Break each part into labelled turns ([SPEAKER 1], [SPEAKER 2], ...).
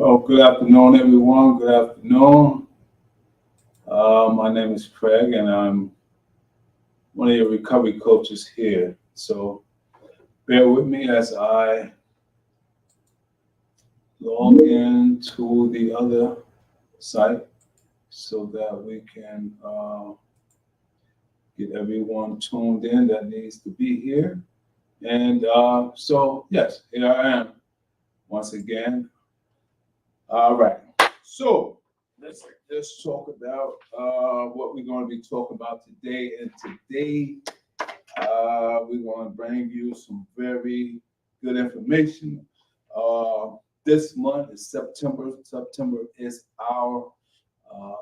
[SPEAKER 1] Well, good afternoon, everyone. Good afternoon. My name is Craig, and I'm one of your recovery coaches here. So bear with me as I log into the other site so that we can get everyone tuned in that needs to be here. And yes, here I am once again. All right. So let's talk about what we're going to be talking about today. And today we're going to bring you some very good information. This month is September. September is our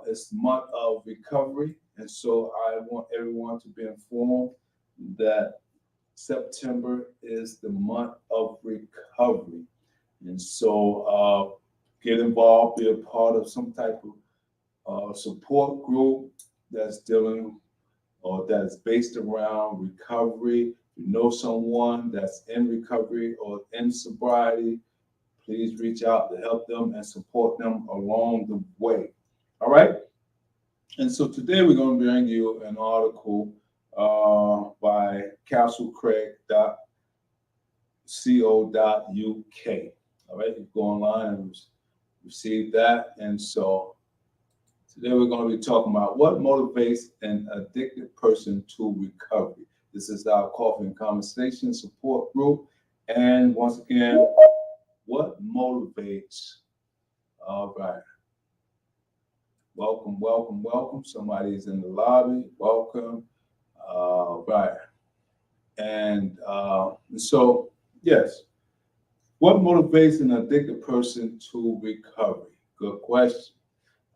[SPEAKER 1] it's month of recovery, and so I want everyone to be informed that September is the month of recovery, and so get involved, be a part of some type of support group that's dealing or that's based around recovery. If you know someone that's in recovery or in sobriety, please reach out to help them and support them along the way. All right. And so today we're going to bring you an article by castleCraig.co.uk. All right. You go online and receive that. And so today we're going to be talking about what motivates an addicted person to recovery. This is our Coffee and Conversation support group. And once again, what motivates? All right. Welcome, welcome, welcome. Somebody's in the lobby. Welcome. Right. And so, yes, what motivates an addicted person to recovery? Good question.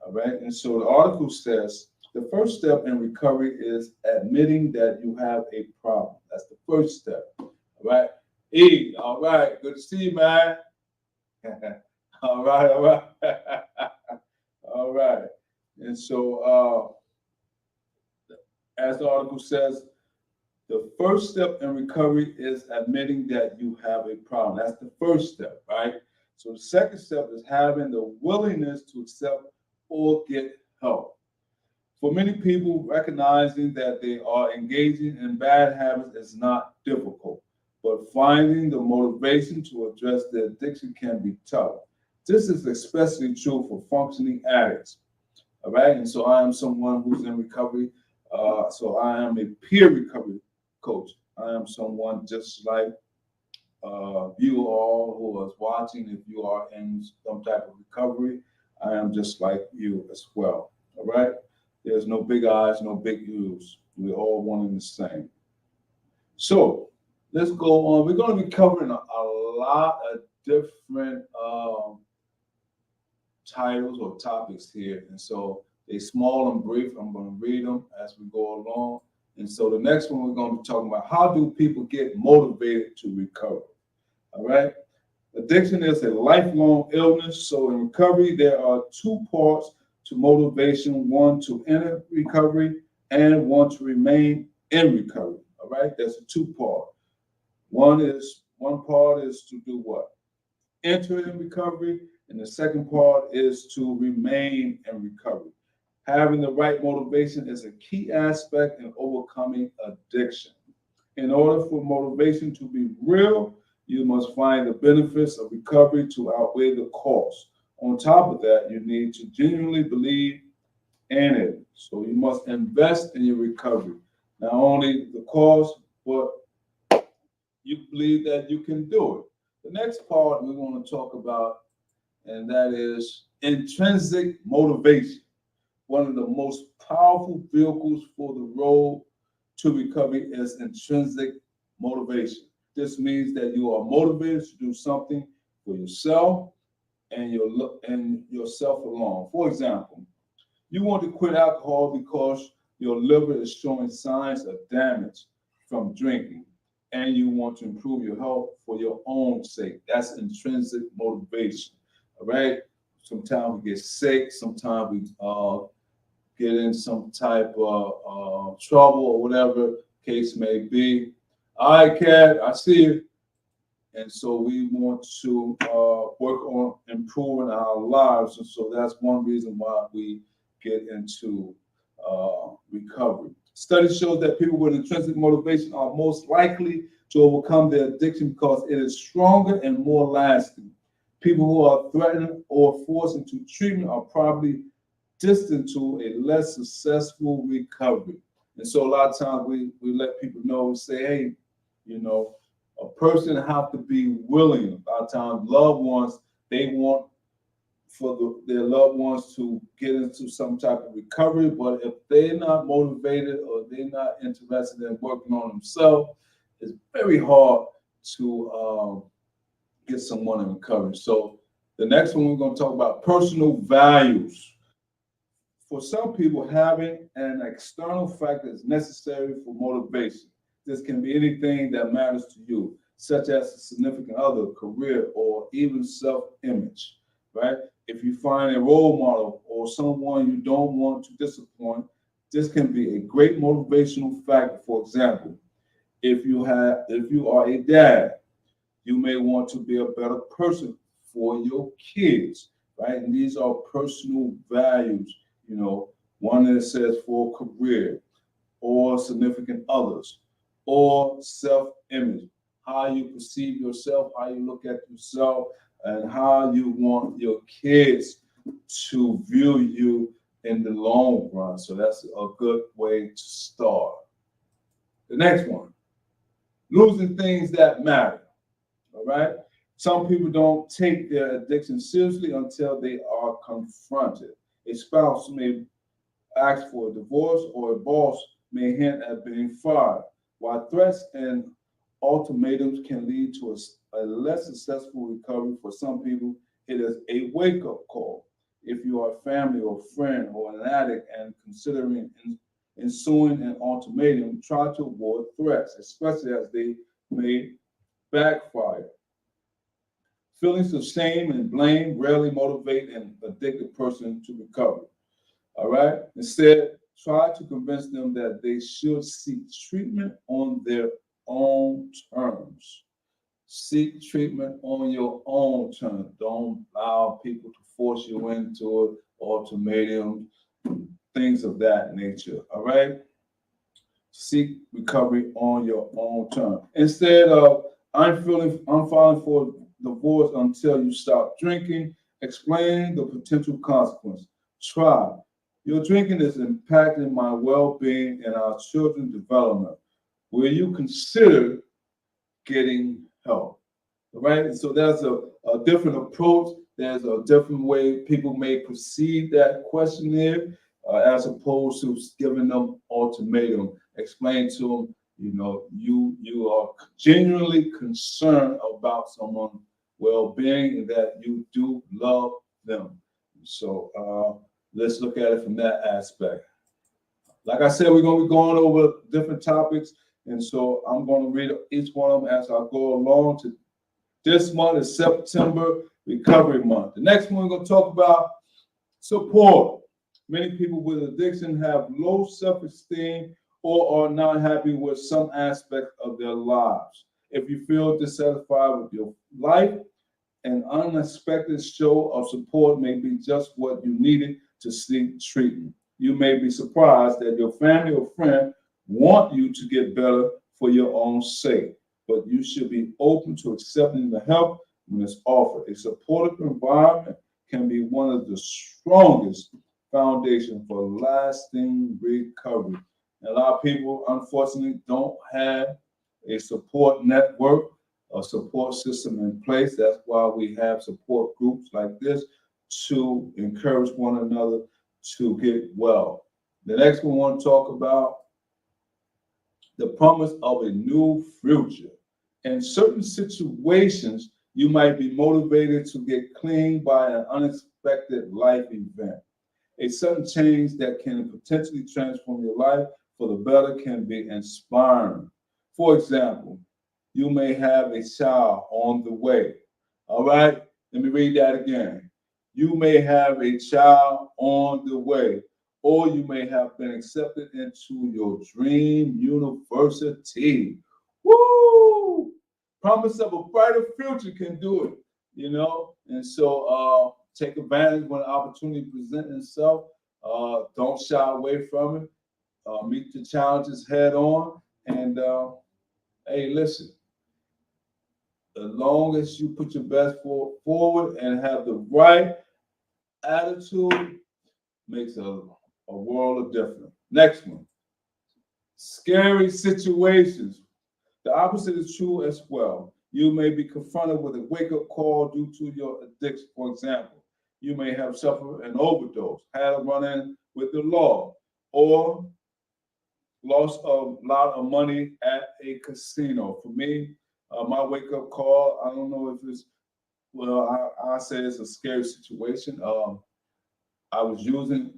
[SPEAKER 1] All right. And so the article says the first step in recovery is admitting that you have a problem. That's the first step. All right. E, all right. Good to see you, man. All right. All right. All right. And so, as the article says, the first step in recovery is admitting that you have a problem. That's the first step, right? So the second step is having the willingness to accept or get help. For many people, recognizing that they are engaging in bad habits is not difficult, but finding the motivation to address the addiction can be tough. This is especially true for functioning addicts. All right, and so I am someone who's in recovery. So I am a peer recovery coach. I am someone just like you all who is watching. If you are in some type of recovery, I am just like you as well. All right, there's no big eyes, no big U's. We're all one and the same. So let's go on. We're going to be covering a lot of different titles or topics here. And so they're small and brief. I'm going to read them as we go along. And so the next one we're going to be talking about, how do people get motivated to recover? All right. Addiction is a lifelong illness. So in recovery, there are two parts to motivation, one to enter recovery and one to remain in recovery. All right. That's a two-part. One part is to do what? Enter in recovery. And the second part is to remain in recovery. Having the right motivation is a key aspect in overcoming addiction. In order for motivation to be real, you must find the benefits of recovery to outweigh the cost. On top of that, you need to genuinely believe in it. So you must invest in your recovery. Not only the cost, but you believe that you can do it. The next part we want to talk about, and that is intrinsic motivation. One of the most powerful vehicles for the road to recovery is intrinsic motivation. This means that you are motivated to do something for yourself and yourself alone. For example, you want to quit alcohol because your liver is showing signs of damage from drinking, and you want to improve your health for your own sake. That's intrinsic motivation. All right. Sometimes we get sick. Sometimes we get in some type of trouble or whatever case may be. All right, Kat, I see you. And so we want to work on improving our lives. And so that's one reason why we get into recovery. Studies show that people with intrinsic motivation are most likely to overcome their addiction because it is stronger and more lasting. People who are threatened or forced into treatment are probably destined to a less successful recovery. And so a lot of times we let people know and say, hey, you know, a person have to be willing. A lot of times loved ones, they want for their loved ones to get into some type of recovery, but if they're not motivated or they're not interested in working on themselves, it's very hard to get someone in recovery. So the next one we're going to talk about personal values. For some people, having an external factor is necessary for motivation. This can be anything that matters to you, such as a significant other, career, or even self-image, right? If you find a role model or someone you don't want to disappoint, this can be a great motivational factor. For example, if you are a dad, you may want to be a better person for your kids, right? And these are personal values, you know, one that says for career or significant others or self-image, how you perceive yourself, how you look at yourself, and how you want your kids to view you in the long run. So that's a good way to start. The next one, losing things that matter. All right. Some people don't take their addiction seriously until they are confronted. A spouse may ask for a divorce, or a boss may hint at being fired. While threats and ultimatums can lead to a less successful recovery for some people, it is a wake-up call. If you are a family or friend or an addict and considering ensuing an ultimatum, try to avoid threats, especially as they may backfire. Feelings of shame and blame rarely motivate an addicted person to recover. All right? Instead, try to convince them that they should seek treatment on their own terms. Seek treatment on your own terms. Don't allow people to force you into it, ultimatatumes, things of that nature. All right? Seek recovery on your own terms. Instead of I'm filing for divorce until you stop drinking, explain the potential consequence. Try. Your drinking is impacting my well-being and our children's development. Will you consider getting help? All right. So there's a different approach. There's a different way people may perceive that questionnaire, as opposed to giving them ultimatum. Explain to them, you know, you are genuinely concerned about someone's well-being and that you do love them. So let's look at it from that aspect. Like I said, we're going to be going over different topics, and so I'm going to read each one of them as I go along. To this month is September Recovery Month. The next one we're going to talk about support. Many people with addiction have low self-esteem or are not happy with some aspect of their lives. If you feel dissatisfied with your life, an unexpected show of support may be just what you needed to seek treatment. You may be surprised that your family or friend want you to get better for your own sake, but you should be open to accepting the help when it's offered. A supportive environment can be one of the strongest foundations for lasting recovery. And a lot of people, unfortunately, don't have a support network, a support system in place. That's why we have support groups like this to encourage one another to get well. The next one we want to talk about the promise of a new future. In certain situations, you might be motivated to get clean by an unexpected life event. A sudden change that can potentially transform your life for the better can be inspiring. For example, you may have a child on the way. All right, let me read that again. You may have a child on the way, or you may have been accepted into your dream university. Woo! promise of a brighter future can do it, you know. And so take advantage when opportunity presents itself. Don't shy away from it. Meet the challenges head on. And hey, listen, as long as you put your best foot forward and have the right attitude, makes a world of difference. Next one, scary situations. The opposite is true as well. You may be confronted with a wake-up call due to your addiction. For example, you may have suffered an overdose, had a run-in with the law, or lost a lot of money at a casino. For me, my wake-up call, I don't know if it's, well, I say it's a scary situation. I was using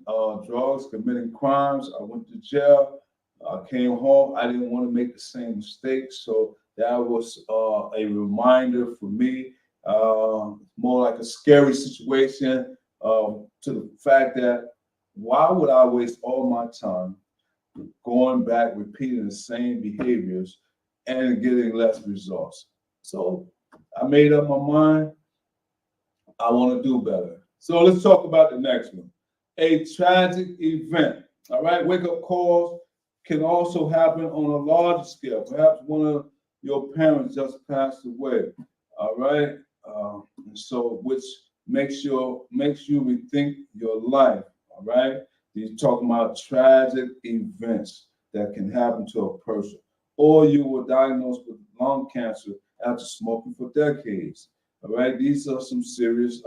[SPEAKER 1] drugs, committing crimes. I went to jail. I came home. I didn't want to make the same mistake. So that was a reminder for me, more like a scary situation, to the fact that why would I waste all my time going back, repeating the same behaviors and getting less results? So I made up my mind. I want to do better. So let's talk about the next one. A tragic event. All right. Wake up calls can also happen on a larger scale. Perhaps one of your parents just passed away. All right. So which makes you rethink your life. All right. You're talking about tragic events that can happen to a person. Or you were diagnosed with lung cancer after smoking for decades. All right. These are some serious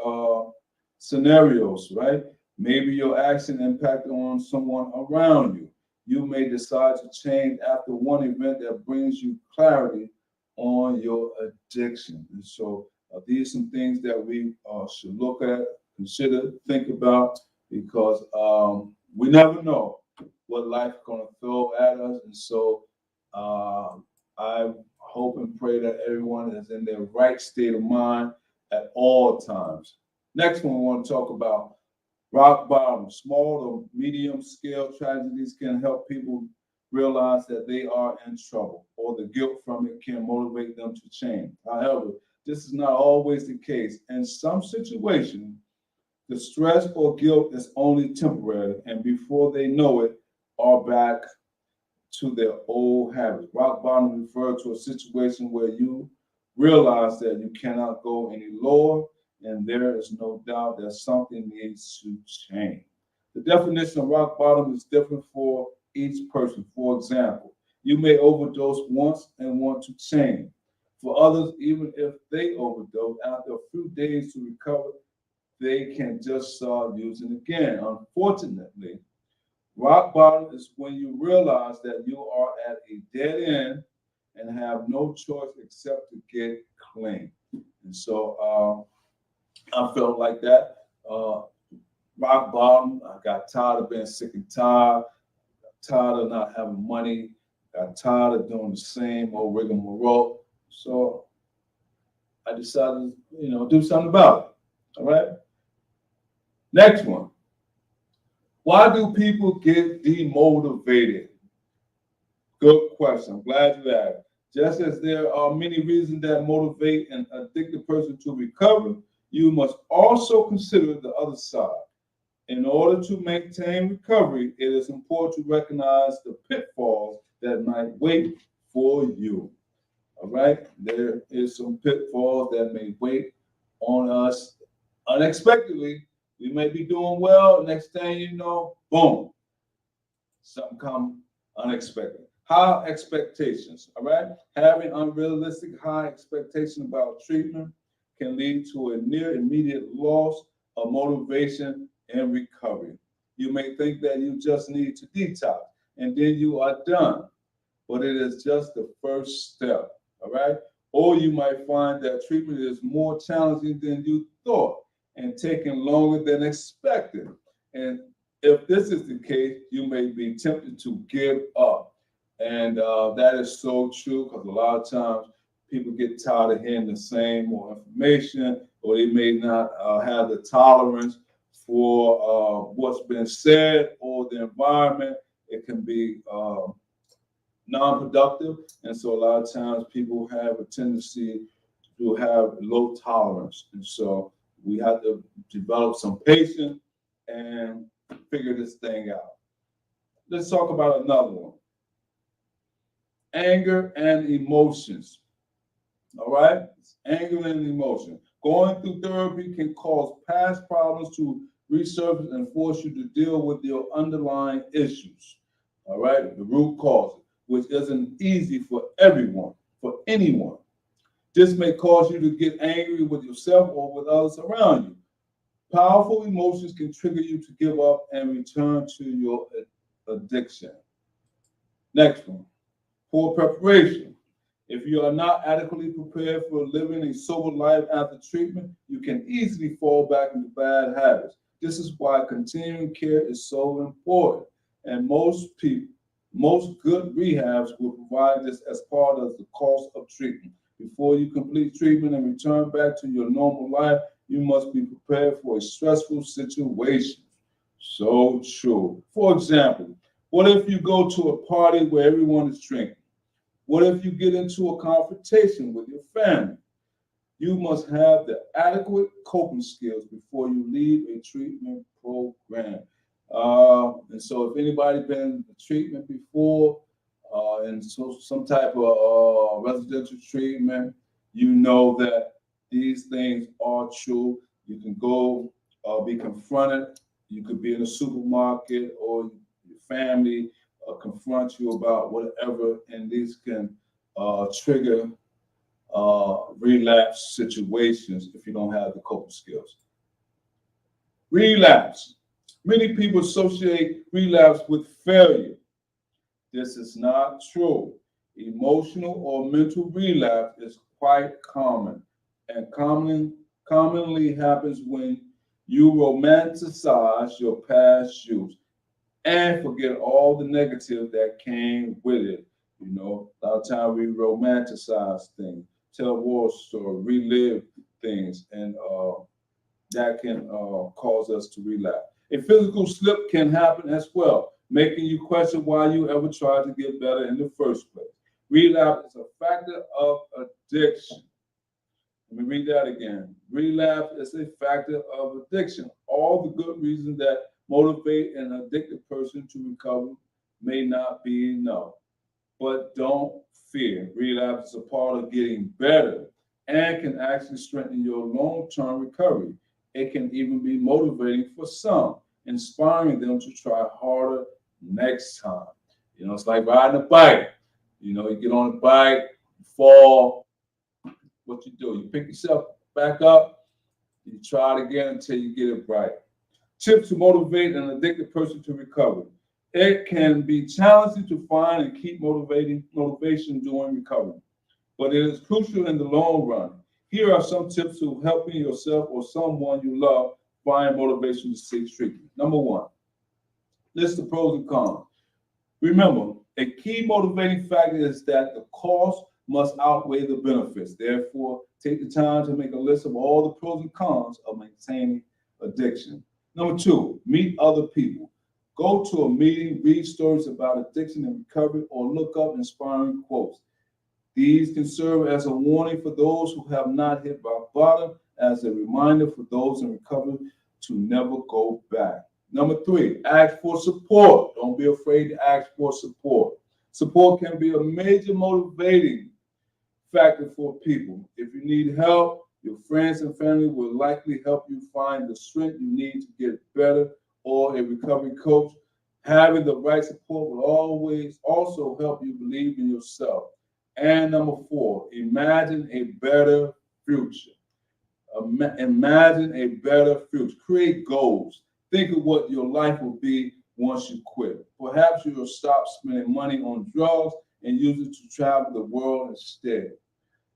[SPEAKER 1] scenarios, right? Maybe your action impacted on someone around you. You may decide to change after one event that brings you clarity on your addiction. And so these are some things that we should look at, consider, think about, because we never know what life is going to throw at us. And so I hope and pray that everyone is in their right state of mind at all times. Next one we want to talk about, rock bottom. Small or medium scale tragedies can help people realize that they are in trouble, or the guilt from it can motivate them to change. However, this is not always the case. In some situations, the stress or guilt is only temporary, and before they know it, are back to their old habits. Rock bottom refers to a situation where you realize that you cannot go any lower, and there is no doubt that something needs to change. The definition of rock bottom is different for each person. For example, you may overdose once and want to change. For others, even if they overdose, after a few days to recover, they can just start using again. Unfortunately, rock bottom is when you realize that you are at a dead end and have no choice except to get clean. And so I felt like that. Rock bottom. I got tired of being sick and tired of not having money, got tired of doing the same old rigmarole. So I decided, do something about it. All right. Next one. Why do people get demotivated? Good question. I'm glad you asked. Just as there are many reasons that motivate an addicted person to recover, you must also consider the other side. In order to maintain recovery, it is important to recognize the pitfalls that might wait for you. All right? There is some pitfalls that may wait on us unexpectedly. We may be doing well. Next thing you know, boom, something come unexpected. High expectations, all right? Having unrealistic high expectations about treatment can lead to a near immediate loss of motivation and recovery. You may think that you just need to detox and then you are done, but it is just the first step, all right? Or you might find that treatment is more challenging than you thought and taking longer than expected. And if this is the case, you may be tempted to give up. And that is so true, because a lot of times people get tired of hearing the same more information, or they may not have the tolerance for what's been said, or the environment. It can be non-productive, and so a lot of times people have a tendency to have low tolerance, and so we have to develop some patience and figure this thing out. Let's talk about another one: anger and emotions. All right, anger and emotion. Going through therapy can cause past problems to resurface and force you to deal with your underlying issues. All right, the root cause, which isn't easy for everyone, for anyone. This may cause you to get angry with yourself or with others around you. Powerful emotions can trigger you to give up and return to your addiction. Next one: poor preparation. If you are not adequately prepared for living a sober life after treatment, you can easily fall back into bad habits. This is why continuing care is so important. And most good rehabs will provide this as part of the cost of treatment. Before you complete treatment and return back to your normal life, you must be prepared for a stressful situation. So true. For example, what if you go to a party where everyone is drinking? What if you get into a confrontation with your family? You must have the adequate coping skills before you leave a treatment program. And so, if anybody been in treatment before, and so some type of residential treatment, you know that these things are true. You can go be confronted. You could be in a supermarket, or your family confront you about whatever, and these can trigger relapse situations if you don't have the coping skills. Relapse. Many people associate relapse with failure. This is not true. Emotional or mental relapse is quite common, and commonly happens when you romanticize your past use and forget all the negative that came with it. You know, a lot of times we romanticize things, tell war stories, relive things, and that can cause us to relapse. A physical slip can happen as well, making you question why you ever tried to get better in the first place. Relapse is a factor of addiction. Let me read that again. Relapse is a factor of addiction. All the good reasons that motivate an addicted person to recover may not be enough. But don't fear. Relapse is a part of getting better and can actually strengthen your long-term recovery. It can even be motivating for some, inspiring them to try harder next time. You know, it's like riding a bike. You know, you get on a bike, you fall. What you do? You pick yourself back up, you try it again until you get it right. Tips to motivate an addicted person to recover. It can be challenging to find and keep motivation during recovery, but it is crucial in the long run. Here are some tips to helping yourself or someone you love find motivation to seek treatment. Number one, list the pros and cons. Remember, a key motivating factor is that the cost must outweigh the benefits. Therefore, take the time to make a list of all the pros and cons of maintaining addiction. Number two, meet other people. Go to a meeting, read stories about addiction and recovery, or look up inspiring quotes. These can serve as a warning for those who have not hit rock bottom, as a reminder for those in recovery to never go back. Number three, ask for support. Don't be afraid to ask for support. Support can be a major motivating factor for people. If you need help, your friends and family will likely help you find the strength you need to get better, or a recovery coach. Having the right support will always also help you believe in yourself. And number four, imagine a better future. Imagine a better future. Create goals. Think of what your life will be once you quit. Perhaps you will stop spending money on drugs and use it to travel the world instead.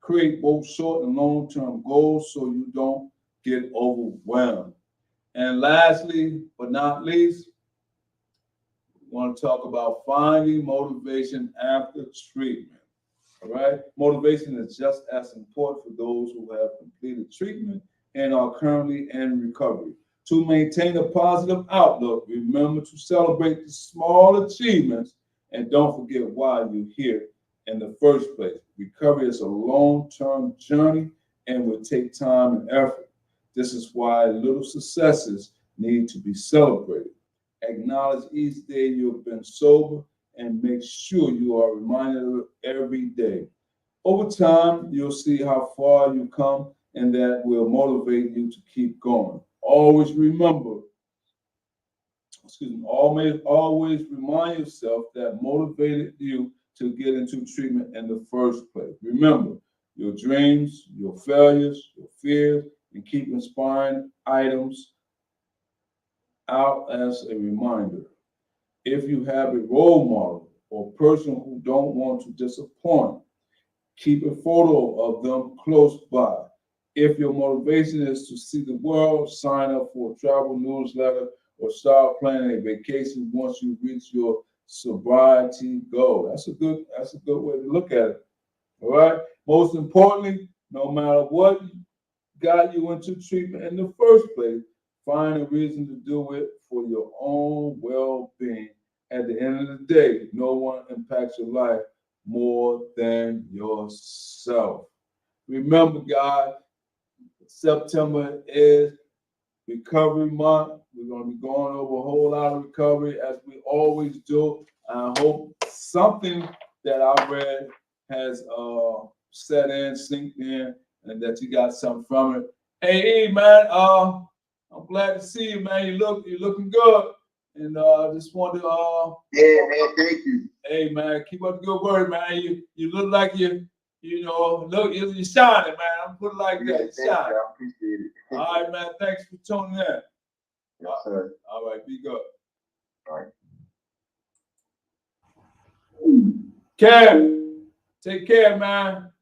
[SPEAKER 1] Create both short and long-term goals so you don't get overwhelmed. And lastly, but not least, we want to talk about finding motivation after treatment. All right? Motivation is just as important for those who have completed treatment and are currently in recovery. To maintain a positive outlook, remember to celebrate the small achievements and don't forget why you're here in the first place. Recovery is a long-term journey and will take time and effort. This is why little successes need to be celebrated. Acknowledge each day you've been sober and make sure you are reminded of it every day. Over time, you'll see how far you come, and that will motivate you to keep going. Always remember, always remind yourself that motivated you to get into treatment in the first place. Remember, your dreams, your failures, your fears, and keep inspiring items out as a reminder. If you have a role model or person who don't want to disappoint, keep a photo of them close by. If your motivation is to see the world, sign up for a travel newsletter or start planning a vacation once you reach your sobriety goal. That's a good way to look at it. All right. Most importantly, no matter what got you into treatment in the first place, find a reason to do it for your own well-being. At the end of the day, no one impacts your life more than yourself. Remember, guys, September is Recovery Month. We're going to be going over a whole lot of recovery as we always do. I hope something that I read has set in, sinked in, and that you got something from it. Hey, man, I'm glad to see you, man. You're looking good. And just want to
[SPEAKER 2] yeah, man, thank you.
[SPEAKER 1] Hey, man, keep up the good work, man. You look like you're shining, man. I'm put it like that.
[SPEAKER 2] Yeah,
[SPEAKER 1] You're shining.
[SPEAKER 2] I appreciate it.
[SPEAKER 1] All right, man. Thanks for tuning in.
[SPEAKER 2] Yes, sir.
[SPEAKER 1] All right, be good.
[SPEAKER 2] All right.
[SPEAKER 1] Kev, take care, man.